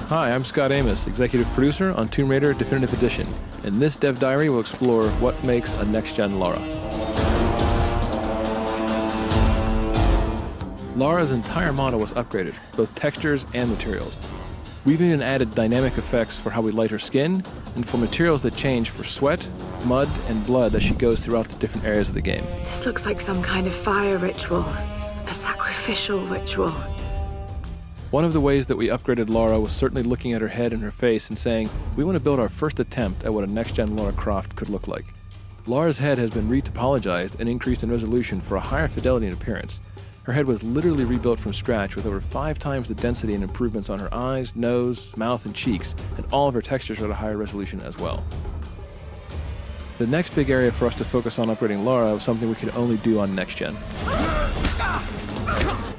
Hi, I'm Scot Amos, executive producer on Tomb Raider Definitive Edition, and this Dev Diary will explore what makes a next-gen Lara. Lara's entire model was upgraded, both textures and materials. We've even added dynamic effects for how we light her skin, and for materials that change for sweat, mud, and blood as she goes throughout the different areas of the game. This looks like some kind of fire ritual, a sacrificial ritual. One of the ways that we upgraded Lara was certainly looking at her head and her face and saying, we want to build our first attempt at what a next-gen Lara Croft could look like. Lara's head has been retopologized and increased in resolution for a higher fidelity and appearance. Her head was literally rebuilt from scratch with over 5 times the density and improvements on her eyes, nose, mouth, and cheeks, and all of her textures are at a higher resolution as well. The next big area for us to focus on upgrading Lara was something we could only do on next-gen.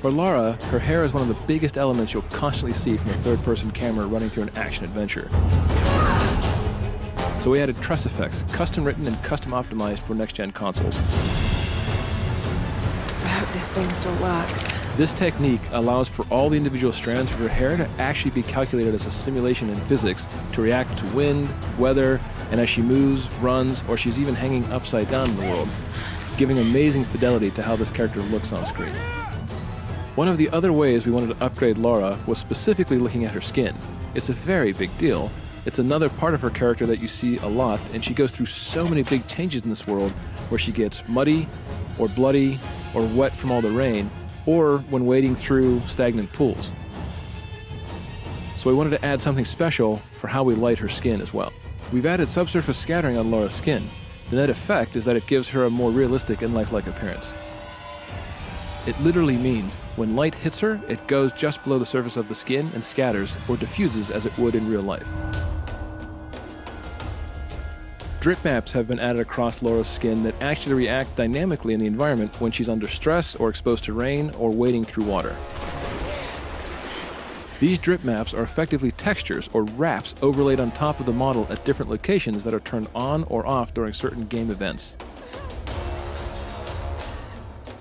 For Lara, her hair is one of the biggest elements you'll constantly see from a third-person camera running through an action adventure. So we added tress effects, custom written and custom optimized for next-gen consoles. I hope this thing still works. This technique allows for all the individual strands of her hair to actually be calculated as a simulation in physics to react to wind, weather, and as she moves, runs, or she's even hanging upside down in the world, giving amazing fidelity to how this character looks on screen. One of the other ways we wanted to upgrade Lara was specifically looking at her skin. It's a very big deal. It's another part of her character that you see a lot, and she goes through so many big changes in this world where she gets muddy, or bloody, or wet from all the rain, or when wading through stagnant pools. So we wanted to add something special for how we light her skin as well. We've added subsurface scattering on Lara's skin. The net effect is that it gives her a more realistic and lifelike appearance. It literally means when light hits her, it goes just below the surface of the skin and scatters or diffuses as it would in real life. Drip maps have been added across Lara's skin that actually react dynamically in the environment when she's under stress or exposed to rain or wading through water. These drip maps are effectively textures or wraps overlaid on top of the model at different locations that are turned on or off during certain game events.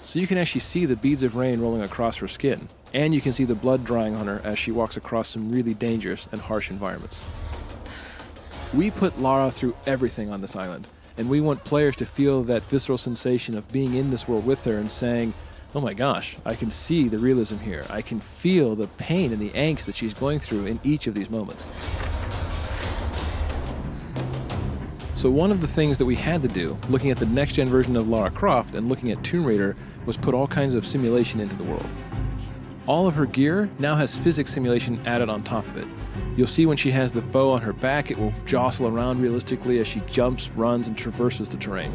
So you can actually see the beads of rain rolling across her skin, and you can see the blood drying on her as she walks across some really dangerous and harsh environments. We put Lara through everything on this island, and we want players to feel that visceral sensation of being in this world with her and saying, oh my gosh, I can see the realism here. I can feel the pain and the angst that she's going through in each of these moments. So one of the things that we had to do, looking at the next-gen version of Lara Croft and looking at Tomb Raider, was put all kinds of simulation into the world. All of her gear now has physics simulation added on top of it. You'll see when she has the bow on her back, it will jostle around realistically as she jumps, runs, and traverses the terrain.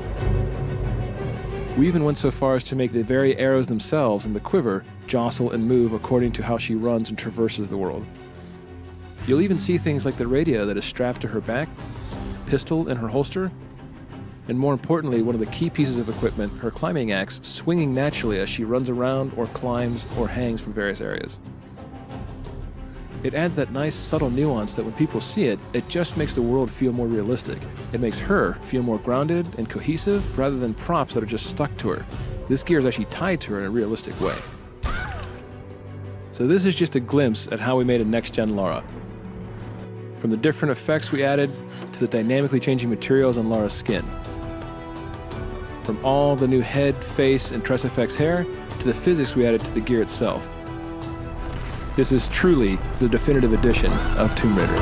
We even went so far as to make the very arrows themselves and the quiver jostle and move according to how she runs and traverses the world. You'll even see things like the radio that is strapped to her back, pistol in her holster, and more importantly, one of the key pieces of equipment, her climbing axe, swinging naturally as she runs around or climbs or hangs from various areas. It adds that nice subtle nuance that when people see it, it just makes the world feel more realistic. It makes her feel more grounded and cohesive rather than props that are just stuck to her. This gear is actually tied to her in a realistic way. So this is just a glimpse at how we made a next-gen Lara. From the different effects we added to the dynamically changing materials on Lara's skin. From all the new head, face, and tress effects hair to the physics we added to the gear itself. This is truly the definitive edition of Tomb Raider.